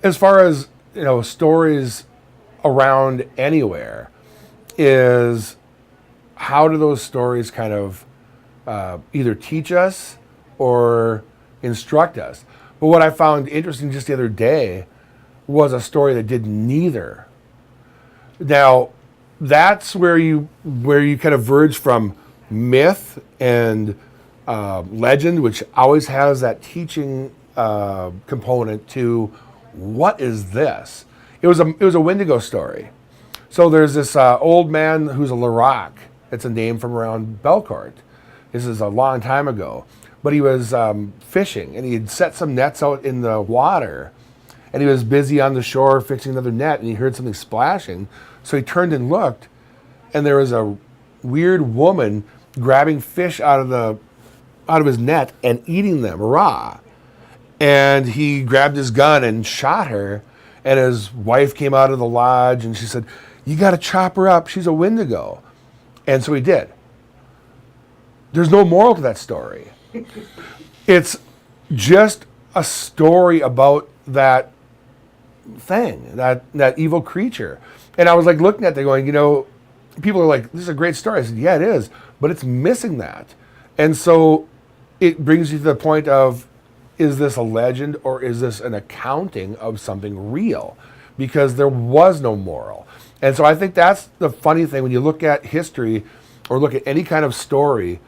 as far as, stories around anywhere, is how do those stories kind of either teach us or instruct us? But what I found interesting just the other day was a story that did neither. Now, that's where you kind of verge from myth and legend, which always has that teaching component, to what is this? It was a Wendigo story. So there's this old man who's a Larock. It's a name from around Belcourt. This is a long time ago. But he was fishing, and he had set some nets out in the water, and he was busy on the shore fixing another net, and he heard something splashing. So he turned and looked, and there was a weird woman grabbing fish out of his net and eating them raw. And he grabbed his gun and shot her, and his wife came out of the lodge, and she said, "You got to chop her up. She's a Wendigo." And so he did. There's no moral to that story. It's just a story about that thing, that evil creature. And I was like looking at it going, people are like, "This is a great story." I said, "Yeah, it is, but it's missing that." And so it brings you to the point of, is this a legend or is this an accounting of something real? Because there was no moral. And so I think that's the funny thing when you look at history or look at any kind of story,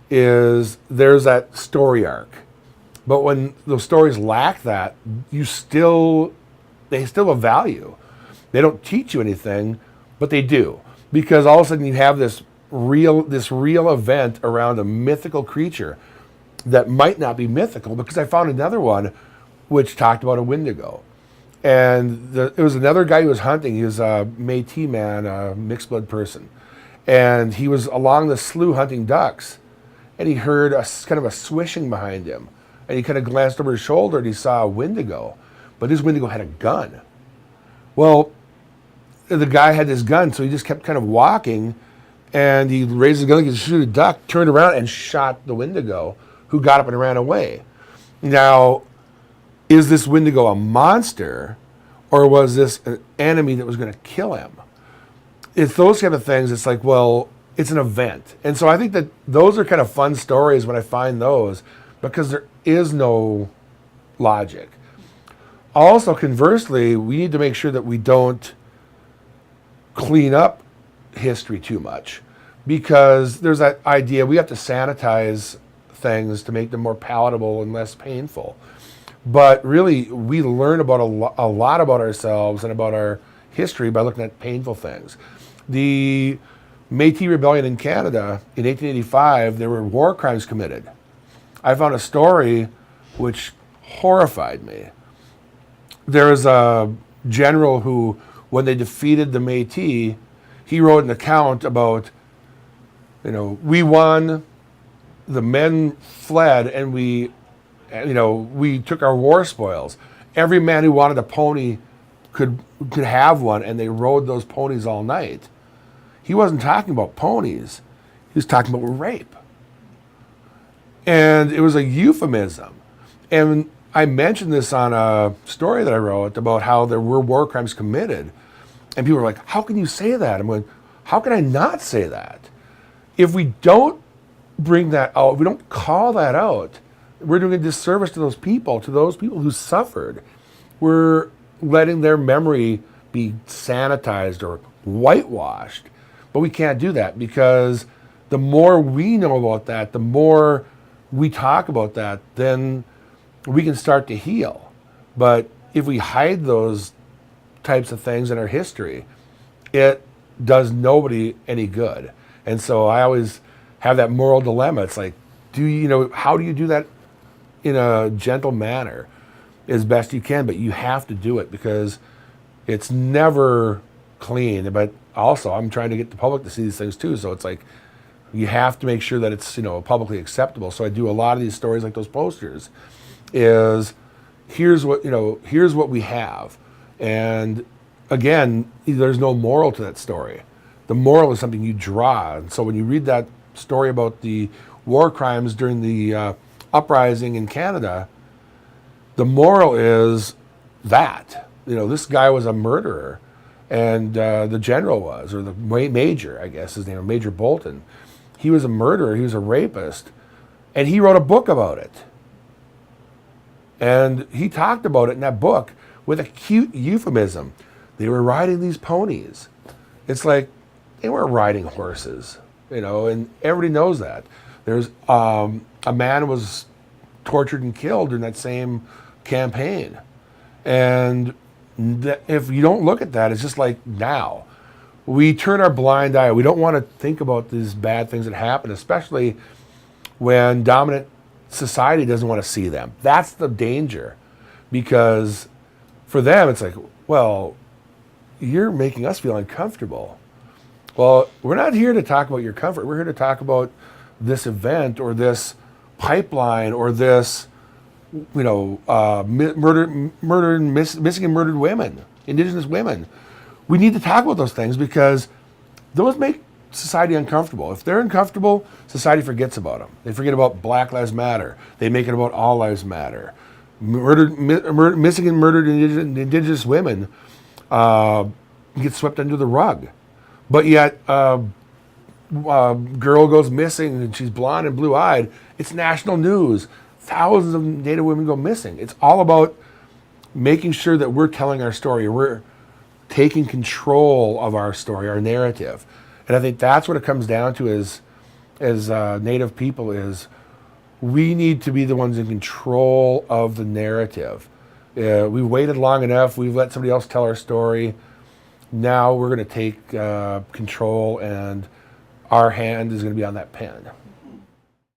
is there's that story arc. But when those stories lack that, they still have value. They don't teach you anything, but they do. Because all of a sudden you have this real event around a mythical creature that might not be mythical, because I found another one which talked about a Wendigo. And it was another guy who was hunting. He was a Métis man, a mixed blood person. And he was along the slough hunting ducks, and he heard kind of a swishing behind him. And he kind of glanced over his shoulder and he saw a Wendigo. But this Wendigo had a gun. Well, the guy had this gun, so he just kept kind of walking, and he raised his gun to shoot a duck, turned around and shot the Wendigo, who got up and ran away. Now, is this Wendigo a monster, or was this an enemy that was going to kill him? It's those kind of things. It's like, well, it's an event. And so I think that those are kind of fun stories when I find those, because there is no logic. Also, conversely, we need to make sure that we don't clean up history too much, because there's that idea we have to sanitize things to make them more palatable and less painful. But really, we learn about a lot about ourselves and about our history by looking at painful things. The Métis Rebellion in Canada in 1885, there were war crimes committed. I found a story which horrified me. There was a general who, when they defeated the Métis, he wrote an account about, we won, the men fled, and we took our war spoils. Every man who wanted a pony could have one, and they rode those ponies all night. He wasn't talking about ponies. He was talking about rape. And it was a euphemism. And I mentioned this on a story that I wrote about how there were war crimes committed. And people were like, "How can you say that?" I'm going, how can I not say that? If we don't bring that out, if we don't call that out, we're doing a disservice to those people who suffered. We're letting their memory be sanitized or whitewashed. But we can't do that, because the more we know about that, the more we talk about that, then we can start to heal. But if we hide those types of things in our history, it does nobody any good. And so I always have that moral dilemma. It's like, how do you do that in a gentle manner as best you can? But you have to do it, because it's never clean. But also, I'm trying to get the public to see these things too. So it's like, you have to make sure that it's publicly acceptable. So I do a lot of these stories like those posters. Is here's what we have, and again, there's no moral to that story. The moral is something you draw. And so when you read that story about the war crimes during the uprising in Canada, the moral is that this guy was a murderer, and the general was, or the major, I guess his name, Major Bolton. He was a murderer. He was a rapist, and he wrote a book about it. And he talked about it in that book with a cute euphemism. They were riding these ponies. It's like they weren't riding horses, and everybody knows that. There's a man was tortured and killed in that same campaign. And if you don't look at that, it's just like now. We turn our blind eye. We don't want to think about these bad things that happen, especially when dominant society doesn't want to see them. That's the danger. Because for them, it's like, well, you're making us feel uncomfortable. Well, we're not here to talk about your comfort. We're here to talk about this event or this pipeline or this, missing and murdered women, Indigenous women. We need to talk about those things because those make society uncomfortable. If they're uncomfortable, society forgets about them. They forget about Black Lives Matter. They make it about All Lives Matter. Missing and murdered Indigenous women get swept under the rug. But yet, girl goes missing and she's blonde and blue-eyed. It's national news. Thousands of Native women go missing. It's all about making sure that we're telling our story. We're taking control of our story, our narrative. And I think that's what it comes down to as Native people is we need to be the ones in control of the narrative. We've waited long enough. We've let somebody else tell our story. Now we're going to take control, and our hand is going to be on that pen.